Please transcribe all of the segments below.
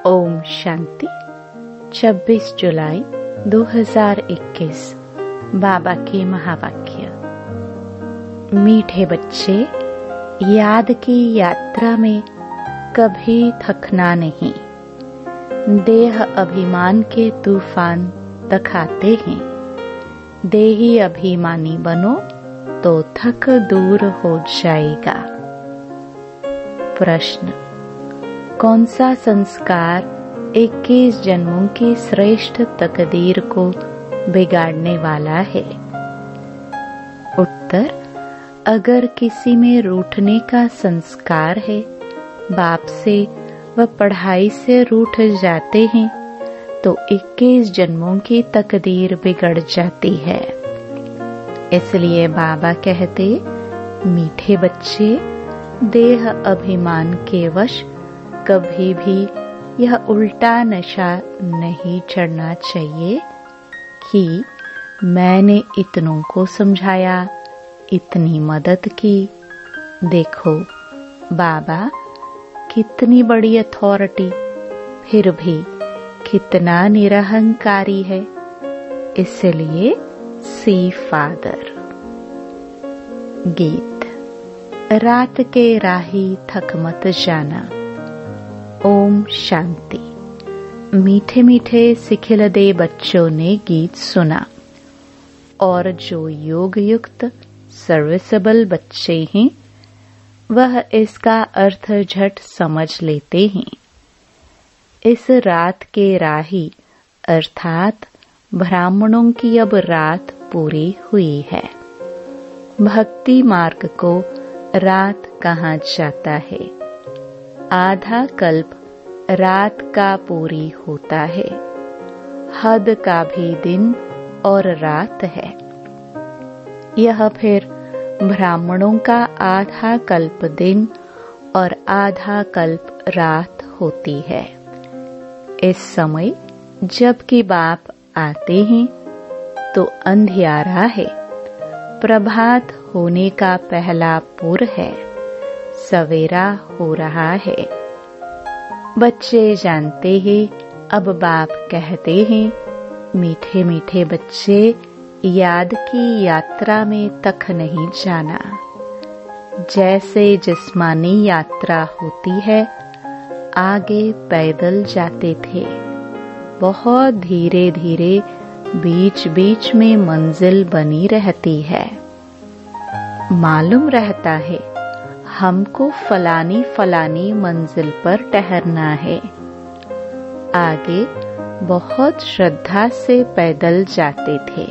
ओम शांति। 26 जुलाई 2021 बाबा के महावाक्य। मीठे बच्चे, याद की यात्रा में कभी थकना नहीं। देह अभिमान के तूफान तखाते हैं। देही अभिमानी बनो तो थक दूर हो जाएगा। प्रश्न: कौन सा संस्कार 21 जन्मों की श्रेष्ठ तकदीर को बिगाड़ने वाला है? उत्तर: अगर किसी में रूठने का संस्कार है, बाप से व पढ़ाई से रूठ जाते हैं, तो 21 जन्मों की तकदीर बिगड़ जाती है। इसलिए बाबा कहते, मीठे बच्चे, देह अभिमान के वश कभी भी यह उल्टा नशा नहीं चढ़ना चाहिए कि मैंने इतनों को समझाया, इतनी मदद की। देखो बाबा कितनी बड़ी अथॉरिटी, फिर भी कितना निरहंकारी है। इसलिए सी फादर। गीत। रात के राही थक मत जाना। ओम शांति। मीठे मीठे सिखिलदे बच्चों ने गीत सुना और जो योग युक्त सर्विसेबल बच्चे हैं, वह इसका अर्थ झट समझ लेते हैं। इस रात के राही अर्थात ब्राह्मणों की अब रात पूरी हुई है। भक्ति मार्ग को रात कहा जाता है। आधा कल्प रात का पूरी होता है। हद का भी दिन और रात है। यह फिर ब्राह्मणों का आधा कल्प दिन और आधा कल्प रात होती है। इस समय जबकि बाप आते हैं तो अंधियारा है। प्रभात होने का पहला पुर है। सवेरा हो रहा है। बच्चे जानते हैं, अब बाप कहते हैं, मीठे मीठे बच्चे, याद की यात्रा में तक नहीं जाना। जैसे जिस्मानी यात्रा होती है, आगे पैदल जाते थे। बहुत धीरे धीरे बीच बीच में मंजिल बनी रहती है। मालूम रहता है हमको फलानी फलानी मंजिल पर ठहरना है। आगे बहुत श्रद्धा से पैदल जाते थे,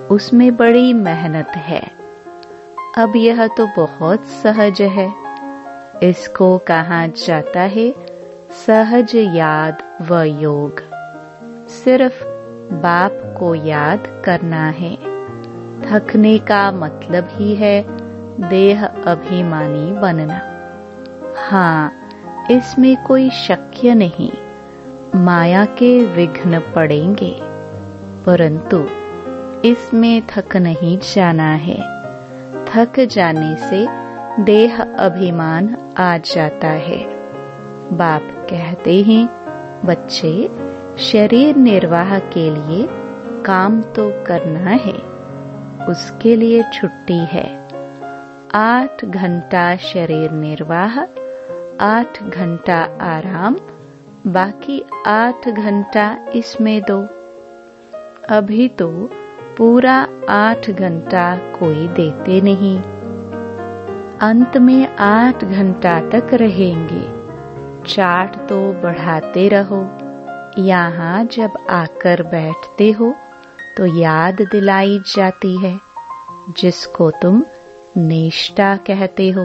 उसमें बड़ी मेहनत है। अब यह तो बहुत सहज है। इसको कहा जाता है सहज याद व योग। सिर्फ बाप को याद करना है। थकने का मतलब ही है देह अभिमानी बनना। हाँ, इसमें कोई शक्य नहीं। माया के विघ्न पड़ेंगे, परंतु इसमें थक नहीं जाना है। थक जाने से देह अभिमान आ जाता है। बाप कहते हैं, बच्चे, शरीर निर्वाह के लिए काम तो करना है, उसके लिए छुट्टी है। 8 घंटा शरीर निर्वाह, 8 घंटा आराम, बाकी 8 घंटा इसमें दो। अभी तो पूरा 8 घंटा कोई देते नहीं। अंत में 8 घंटा तक रहेंगे। चार्ट तो बढ़ाते रहो। यहाँ जब आकर बैठते हो तो याद दिलाई जाती है, जिसको तुम निष्ठा कहते हो।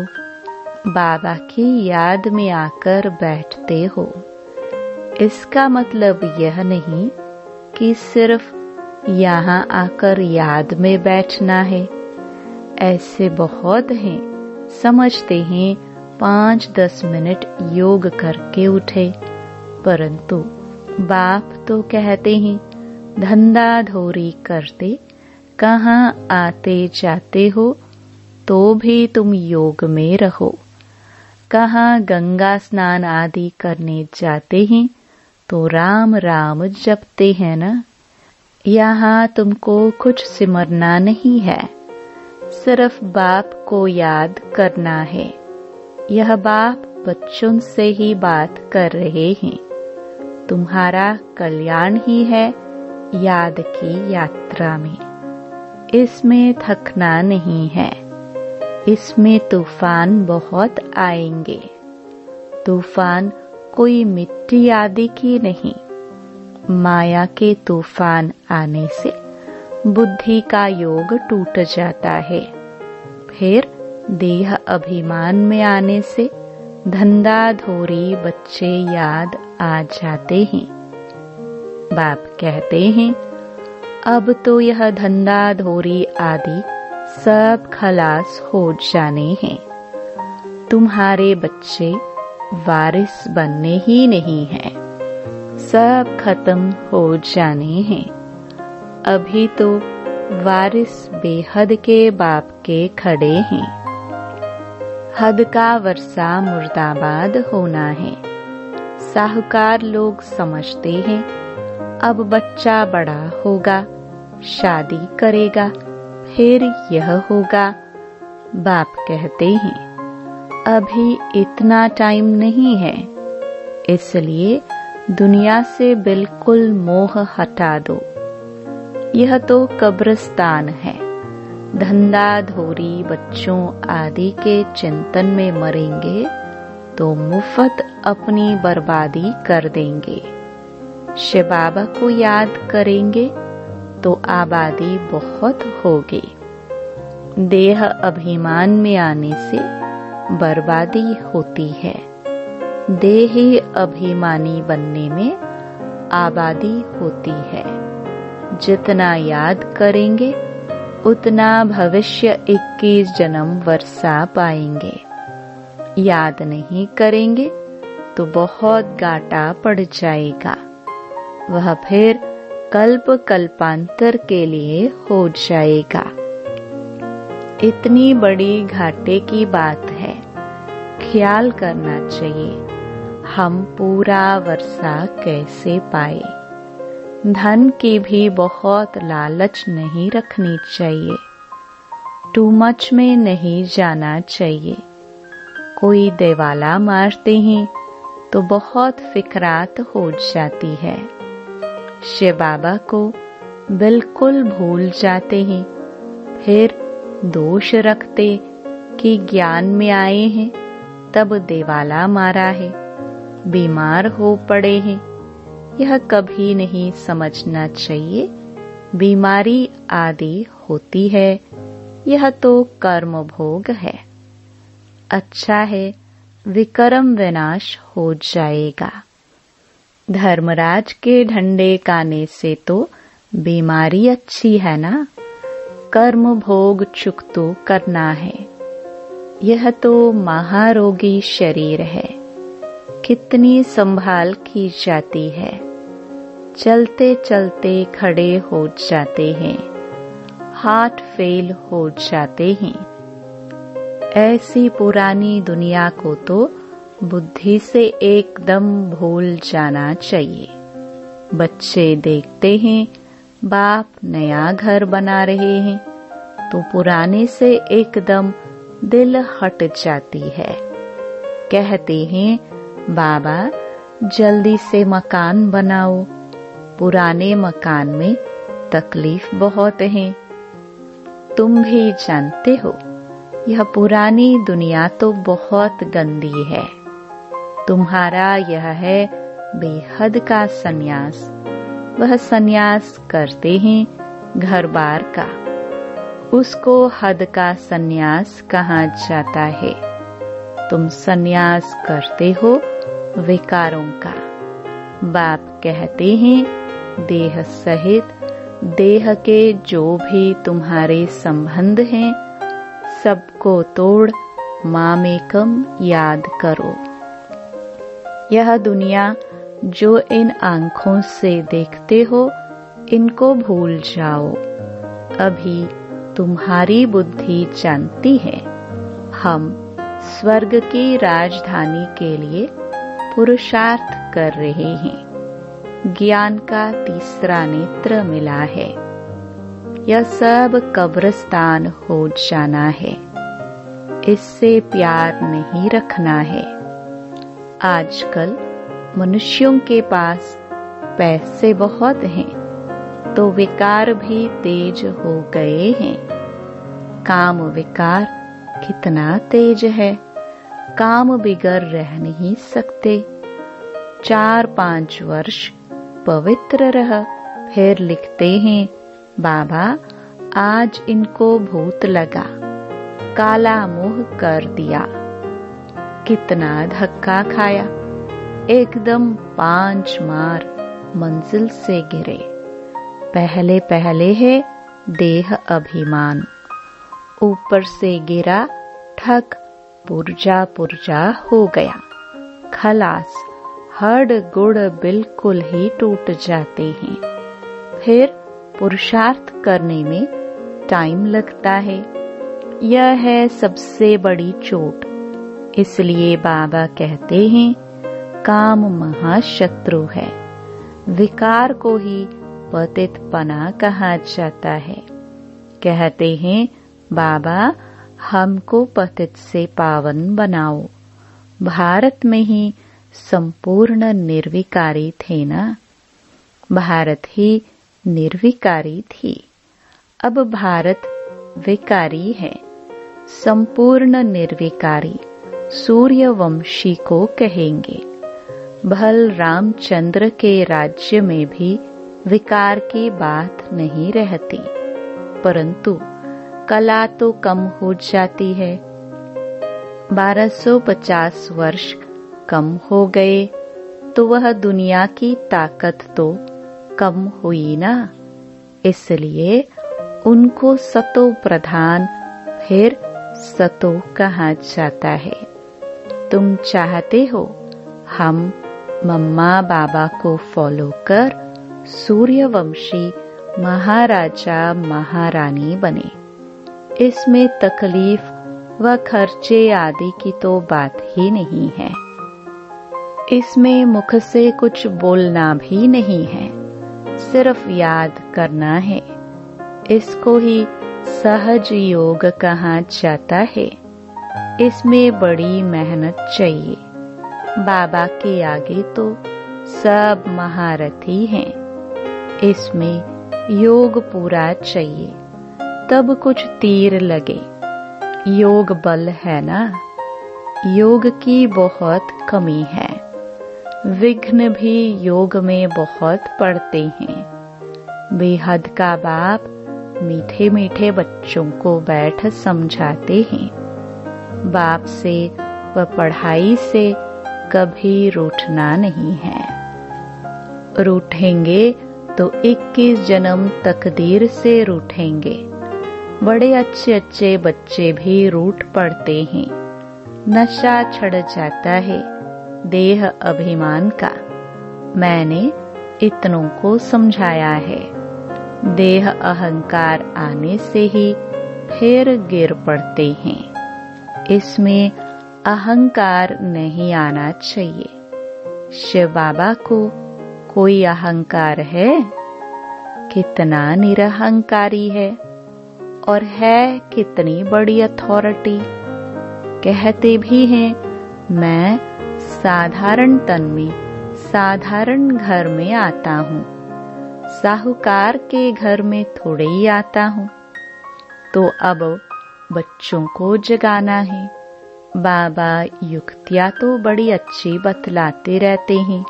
बाबा की याद में आकर बैठते हो। इसका मतलब यह नहीं कि सिर्फ यहाँ आकर याद में बैठना है। ऐसे बहुत हैं, समझते हैं 5-10 मिनट योग करके उठे, परंतु बाप तो कहते हैं, धंधा धोरी करते कहाँ आते जाते हो, तो भी तुम योग में रहो। कहाँ गंगा स्नान आदि करने जाते हैं तो राम राम जपते हैं ना। यहाँ तुमको कुछ सिमरना नहीं है, सिर्फ बाप को याद करना है। यह बाप बच्चों से ही बात कर रहे हैं। तुम्हारा कल्याण ही है याद की यात्रा में। इसमें थकना नहीं है। इसमें तूफान बहुत आएंगे। तूफान कोई मिट्टी आदि की नहीं। माया के तूफान आने से बुद्धि का योग टूट जाता है। फिर देह अभिमान में आने से धंधाधोरी बच्चे याद आ जाते हैं। बाप कहते हैं अब तो यह धंधाधोरी आदि सब खलास हो जाने हैं। तुम्हारे बच्चे वारिस बनने ही नहीं हैं, सब खत्म हो जाने हैं। अभी तो वारिस बेहद के बाप के खड़े हैं। हद का वर्षा मुर्दाबाद होना है। साहूकार लोग समझते हैं अब बच्चा बड़ा होगा, शादी करेगा, फिर यह होगा। बाप कहते हैं अभी इतना टाइम नहीं है, इसलिए दुनिया से बिल्कुल मोह हटा दो। यह तो कब्रिस्तान है। धंधाधोरी बच्चों आदि के चिंतन में मरेंगे तो मुफ्त अपनी बर्बादी कर देंगे। शिव बाबा को याद करेंगे तो आबादी बहुत होगी। देह अभिमान में आने से बर्बादी होती है। देही अभिमानी बनने में आबादी होती है। जितना याद करेंगे उतना भविष्य 21 जन्म वर्षा पाएंगे। याद नहीं करेंगे तो बहुत घाटा पड़ जाएगा। वह फिर कल्प कल्पांतर के लिए हो जाएगा। इतनी बड़ी घाटे की बात है, ख्याल करना चाहिए हम पूरा वर्षा कैसे पाए। धन की भी बहुत लालच नहीं रखनी चाहिए। टू मच में नहीं जाना चाहिए। कोई देवाला मारते हैं तो बहुत फिक्रात हो जाती है। शिव बाबा को बिल्कुल भूल जाते हैं। फिर दोष रखते कि ज्ञान में आए हैं तब देवाला मारा है, बीमार हो पड़े हैं। यह कभी नहीं समझना चाहिए बीमारी आदि होती है, यह तो कर्म भोग है। अच्छा है विकर्म विनाश हो जाएगा। धर्मराज के ढंडे काने से तो बीमारी अच्छी है ना। कर्म भोग चुक तो करना है। यह तो महारोगी शरीर है, कितनी संभाल की जाती है। चलते चलते खड़े हो जाते हैं, हार्ट फेल हो जाते हैं। ऐसी पुरानी दुनिया को तो बुद्धि से एकदम भूल जाना चाहिए। बच्चे देखते हैं बाप नया घर बना रहे हैं तो पुराने से एकदम दिल हट जाती है। कहते हैं बाबा जल्दी से मकान बनाओ, पुराने मकान में तकलीफ बहुत है। तुम भी जानते हो यह पुरानी दुनिया तो बहुत गंदी है। तुम्हारा यह है बेहद का सन्यास। वह सन्यास करते हैं घर बार का, उसको हद का सन्यास कहा जाता है। तुम सन्यास करते हो विकारों का। बाप कहते हैं देह सहित देह के जो भी तुम्हारे संबंध हैं सबको तोड़ मामेकम याद करो। यह दुनिया जो इन आंखों से देखते हो इनको भूल जाओ। अभी तुम्हारी बुद्धि जानती है हम स्वर्ग की राजधानी के लिए पुरुषार्थ कर रहे हैं। ज्ञान का तीसरा नेत्र मिला है। यह सब कब्रिस्तान हो जाना है। इससे प्यार नहीं रखना है। आजकल मनुष्यों के पास पैसे बहुत हैं, तो विकार भी तेज हो गए हैं। काम विकार कितना तेज है, काम बिगर रह नहीं सकते। 4-5 वर्ष पवित्र रह, फिर लिखते हैं बाबा आज इनको भूत लगा, काला मुंह कर दिया। कितना धक्का खाया, एकदम 5 मार मंजिल से गिरे। पहले पहले है देह अभिमान, ऊपर से गिरा ठक, पुर्जा पुर्जा हो गया। खलास, हड गुड़ बिल्कुल ही टूट जाते हैं। फिर पुरुषार्थ करने में टाइम लगता है। यह है सबसे बड़ी चोट। इसलिए बाबा कहते हैं काम महाशत्रु है। विकार को ही पतितपना कहा जाता है। कहते हैं बाबा हमको पतित से पावन बनाओ। भारत में ही संपूर्ण निर्विकारी थे ना, भारत ही निर्विकारी थी। अब भारत विकारी है। संपूर्ण निर्विकारी सूर्यवंशी को कहेंगे। भल रामचंद्र के राज्य में भी विकार की बात नहीं रहती, परंतु कला तो कम हो जाती है। 1250 वर्ष कम हो गए तो वह दुनिया की ताकत तो कम हुई ना। इसलिए उनको सतो प्रधान फिर सतो कहा जाता है। तुम चाहते हो हम मम्मा बाबा को फॉलो कर सूर्यवंशी महाराजा महारानी बने। इसमें तकलीफ व खर्चे आदि की तो बात ही नहीं है। इसमें मुख से कुछ बोलना भी नहीं है, सिर्फ याद करना है। इसको ही सहज योग कहा जाता है। इसमें बड़ी मेहनत चाहिए। बाबा के आगे तो सब महारथी हैं। इसमें योग पूरा चाहिए, तब कुछ तीर लगे। योग बल है ना, योग की बहुत कमी है। विघ्न भी योग में बहुत पड़ते हैं। बेहद का बाप मीठे मीठे बच्चों को बैठ समझाते हैं। बाप से व पढ़ाई से कभी रूठना नहीं है। रूठेंगे तो 21 जन्म तकदीर से रूठेंगे। बड़े अच्छे अच्छे बच्चे भी रूठ पड़ते हैं। नशा चढ़ जाता है देह अभिमान का। मैंने इतनों को समझाया है। देह अहंकार आने से ही फिर गिर पड़ते हैं। इसमें अहंकार नहीं आना चाहिए। शिव बाबा को कोई अहंकार है? कितना निरहंकारी है, और है कितनी बड़ी अथॉरिटी। कहते भी हैं मैं साधारण तन में साधारण घर में आता हूँ, साहूकार के घर में थोड़े ही आता हूँ। तो अब बच्चों को जगाना है। बाबा युक्तियाँ तो बड़ी अच्छी बतलाते रहते हैं।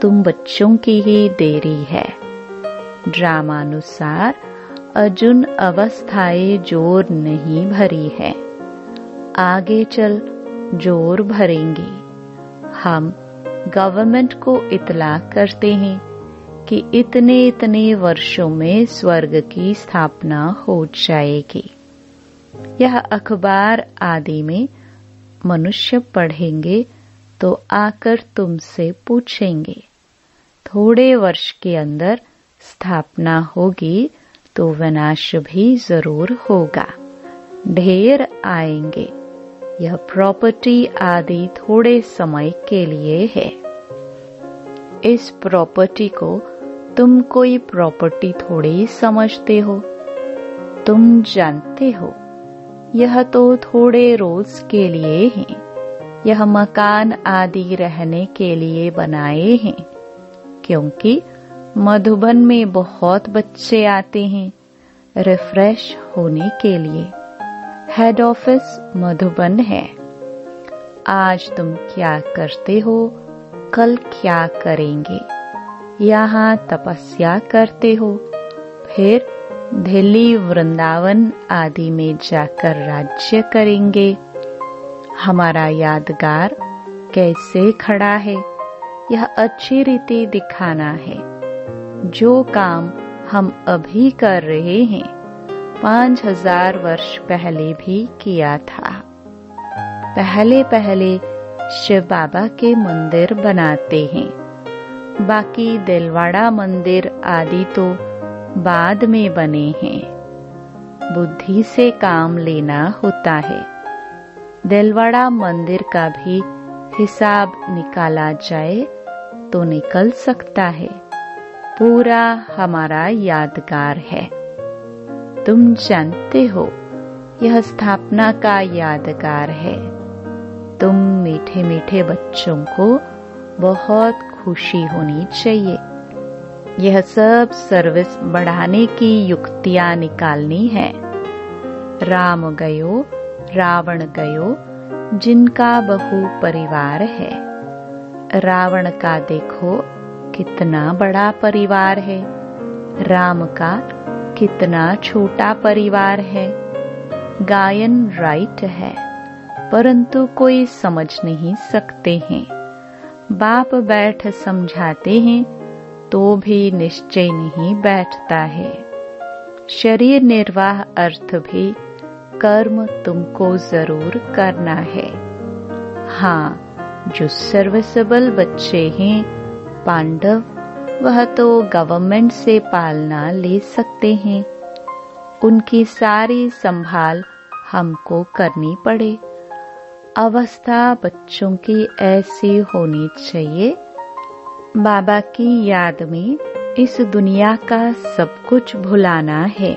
तुम बच्चों की ही देरी है। ड्रामानुसार अर्जुन अवस्थाएं जोर नहीं भरी है, आगे चल जोर भरेंगे। हम गवर्नमेंट को इतला करते हैं कि इतने इतने वर्षों में स्वर्ग की स्थापना हो जाएगी। यह अखबार आदि में मनुष्य पढ़ेंगे तो आकर तुमसे पूछेंगे, थोड़े वर्ष के अंदर स्थापना होगी तो विनाश भी जरूर होगा। ढेर आएंगे, यह प्रॉपर्टी आदि थोड़े समय के लिए है। इस प्रॉपर्टी को तुम कोई प्रॉपर्टी थोड़ी समझते हो। तुम जानते हो यह तो थोड़े रोज के लिए है। यह मकान आदि रहने के लिए बनाए हैं, क्योंकि मधुबन में बहुत बच्चे आते हैं रिफ्रेश होने के लिए। हेड ऑफिस मधुबन है। आज तुम क्या करते हो, कल क्या करेंगे। यहाँ तपस्या करते हो, फिर दिल्ली वृंदावन आदि में जाकर राज्य करेंगे। हमारा यादगार कैसे खड़ा है, यह अच्छी रीति दिखाना है। जो काम हम अभी कर रहे हैं 5000 वर्ष पहले भी किया था। पहले पहले शिव बाबा के मंदिर बनाते हैं, बाकी दिलवाड़ा मंदिर आदि तो बाद में बने हैं। बुद्धि से काम लेना होता है। दिलवाड़ा मंदिर का भी हिसाब निकाला जाए तो निकल सकता है। पूरा हमारा यादगार है। तुम जानते हो यह स्थापना का यादगार है। तुम मीठे मीठे बच्चों को बहुत खुशी होनी चाहिए। यह सब सर्विस बढ़ाने की युक्तियां निकालनी है। राम गयो रावण गयो, जिनका बहु परिवार है। रावण का देखो कितना बड़ा परिवार है, राम का कितना छोटा परिवार है। गायन राइट है, परंतु कोई समझ नहीं सकते हैं। बाप बैठ समझाते हैं तो भी निश्चय नहीं बैठता है। शरीर निर्वाह अर्थ भी कर्म तुमको जरूर करना है। हाँ, जो सर्विसेबल बच्चे हैं पांडव, वह तो गवर्नमेंट से पालना ले सकते हैं। उनकी सारी संभाल हमको करनी पड़े। अवस्था बच्चों की ऐसी होनी चाहिए। बाबा की याद में इस दुनिया का सब कुछ भुलाना है।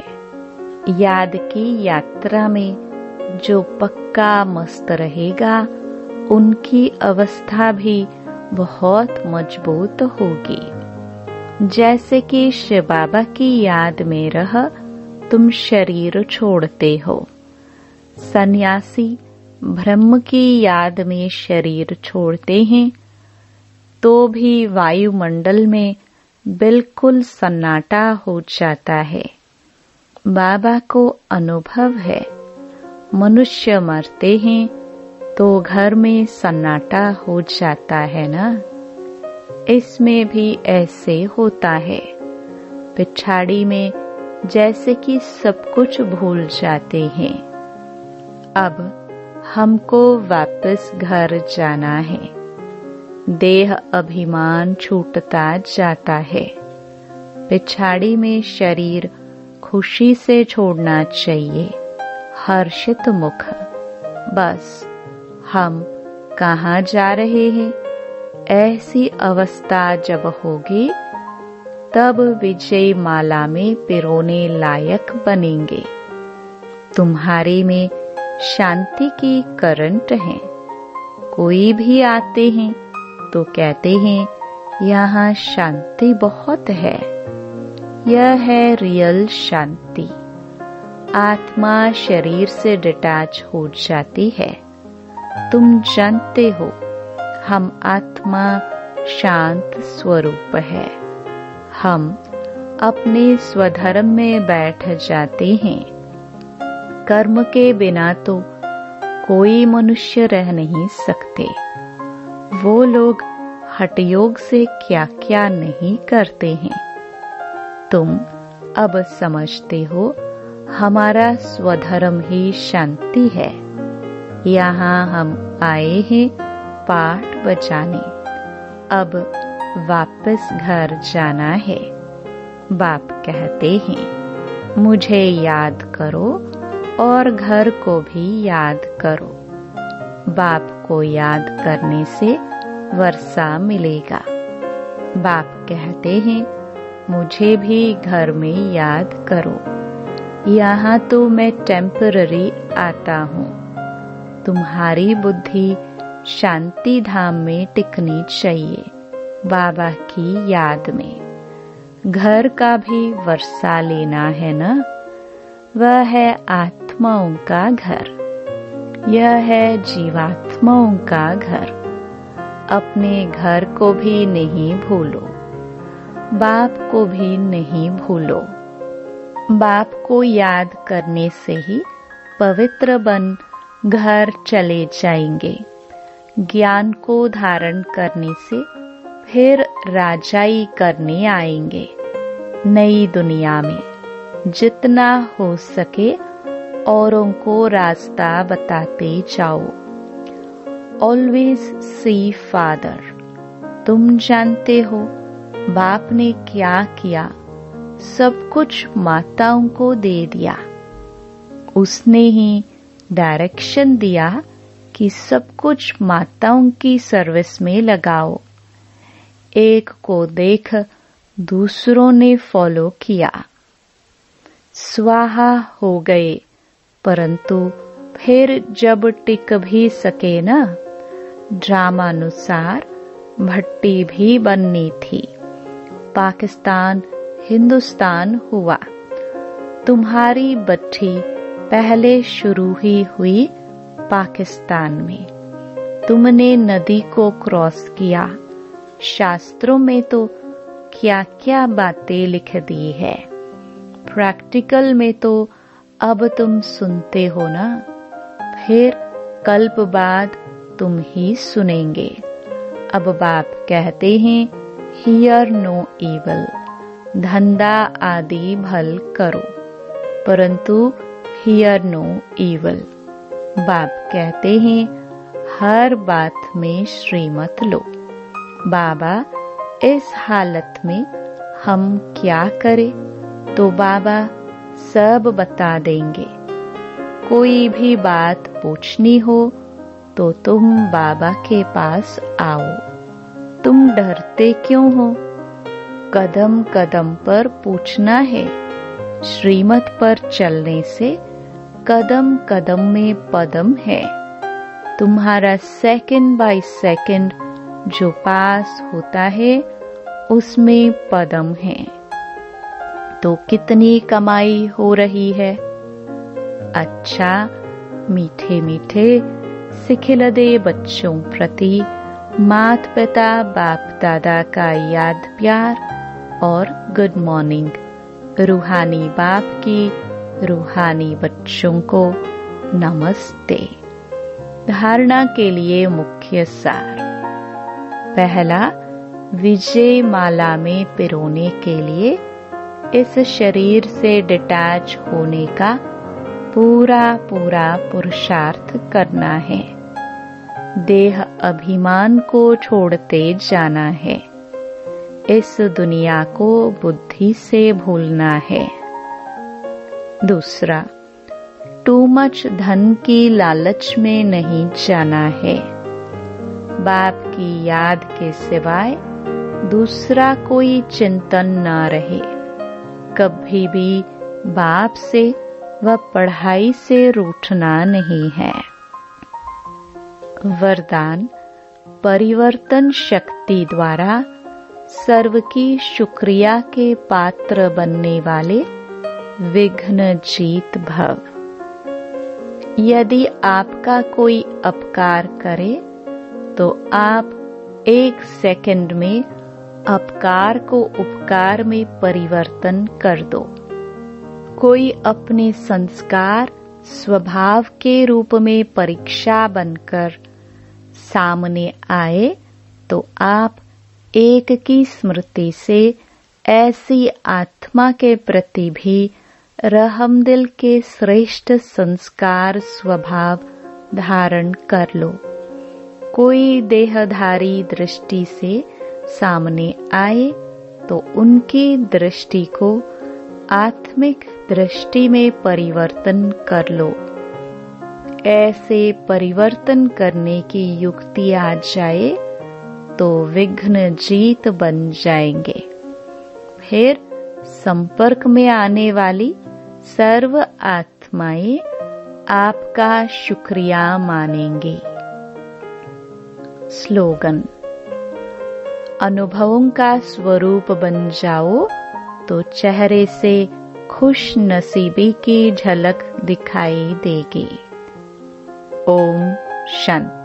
याद की यात्रा में जो पक्का मस्त रहेगा, उनकी अवस्था भी बहुत मजबूत होगी। जैसे कि शिव बाबा की याद में रह तुम शरीर छोड़ते हो। सन्यासी ब्रह्म की याद में शरीर छोड़ते हैं तो भी वायुमंडल में बिल्कुल सन्नाटा हो जाता है। बाबा को अनुभव है, मनुष्य मरते हैं तो घर में सन्नाटा हो जाता है ना। इसमें भी ऐसे होता है। पिछाड़ी में जैसे कि सब कुछ भूल जाते हैं। अब हमको वापस घर जाना है। देह अभिमान छूटता जाता है। पिछाड़ी में शरीर खुशी से छोड़ना चाहिए, हर्षित मुख। बस हम कहाँ जा रहे हैं? ऐसी अवस्था जब होगी तब विजय माला में पिरोने लायक बनेंगे। तुम्हारे में शांति की करंट है। कोई भी आते हैं तो कहते हैं यहाँ शांति बहुत है। यह है रियल शांति। आत्मा शरीर से डिटैच हो जाती है। तुम जानते हो हम आत्मा शांत स्वरूप है। हम अपने स्वधर्म में बैठ जाते हैं। कर्म के बिना तो कोई मनुष्य रह नहीं सकते। वो लोग हठयोग से क्या क्या नहीं करते हैं। तुम अब समझते हो हमारा स्वधर्म ही शांति है। यहाँ हम आए हैं पाठ बजाने। अब वापस घर जाना है। बाप कहते हैं मुझे याद करो और घर को भी याद करो। बाप को याद करने से वर्षा मिलेगा। बाप कहते हैं मुझे भी घर में याद करो, यहाँ तो मैं टेम्पररी आता हूँ। तुम्हारी बुद्धि शांति धाम में टिकनी चाहिए, बाबा की याद में। घर का भी वर्षा लेना है ना, वह है आत्माओं का घर, यह है जीवात्माओं का घर। अपने घर को भी नहीं भूलो, बाप को भी नहीं भूलो। बाप को याद करने से ही पवित्र बन घर चले जाएंगे। ज्ञान को धारण करने से फिर राजाई करने आएंगे। नई दुनिया में जितना हो सके औरों को रास्ता बताते जाओ। Always see father. तुम जानते हो बाप ने क्या किया, सब कुछ माताओं को दे दिया। उसने ही डायरेक्शन दिया कि सब कुछ माताओं की सर्विस में लगाओ। एक को देख दूसरों ने फॉलो किया, स्वाहा हो गए। परंतु फिर जब टिक भी सके ना, ड्रामानुसार भट्टी भी बननी थी। पाकिस्तान हिंदुस्तान हुआ। तुम्हारी भट्टी पहले शुरू ही हुई पाकिस्तान में। तुमने नदी को क्रॉस किया। शास्त्रों में तो क्या क्या बातें लिख दी है, प्रैक्टिकल में तो अब तुम सुनते हो ना, फिर कल्प बाद तुम ही सुनेंगे। अब बाप कहते हैं हियर नो इवल, धंधा आदि भल करो, परंतु हियर नो इवल। बाप कहते हैं हर बात में श्रीमत लो। बाबा इस हालत में हम क्या करें, तो बाबा सब बता देंगे। कोई भी बात पूछनी हो तो तुम बाबा के पास आओ। तुम डरते क्यों हो? कदम कदम पर पूछना है। श्रीमत पर चलने से कदम कदम में पदम है। तुम्हारा सेकंड बाय सेकंड जो पास होता है उसमें पदम है। तो कितनी कमाई हो रही है? अच्छा, मीठे मीठे सिखिलदे बच्चों प्रति मात पिता बाप दादा का याद प्यार और गुड मॉर्निंग। रूहानी बाप की रूहानी बच्चों को नमस्ते। धारणा के लिए मुख्य सार। पहला, विजय माला में पिरोने के लिए इस शरीर से डिटैच होने का पूरा पूरा पुरुषार्थ करना है। देह अभिमान को छोड़ते जाना है। इस दुनिया को बुद्धि से भूलना है। दूसरा, टू मच धन की लालच में नहीं जाना है। बाप की याद के सिवाय दूसरा कोई चिंतन न रहे। कभी भी बाप से व पढ़ाई से रूठना नहीं है। वरदान, परिवर्तन शक्ति द्वारा सर्व की शुक्रिया के पात्र बनने वाले विघ्न जीत भव। यदि आपका कोई अपकार करे तो आप 1 सेकंड में अपकार को उपकार में परिवर्तन कर दो। कोई अपने संस्कार स्वभाव के रूप में परीक्षा बनकर सामने आए तो आप एक की स्मृति से ऐसी आत्मा के प्रति भी रहमदिल के श्रेष्ठ संस्कार स्वभाव धारण कर लो। कोई देहधारी दृष्टि से सामने आए तो उनकी दृष्टि को आत्मिक दृष्टि में परिवर्तन कर लो। ऐसे परिवर्तन करने की युक्ति आ जाए तो विघ्न जीत बन जाएंगे। फिर संपर्क में आने वाली सर्व आत्माएं आपका शुक्रिया मानेंगे। स्लोगन: अनुभवों का स्वरूप बन जाओ तो चेहरे से खुश नसीबी की झलक दिखाई देगी। ओम शांति।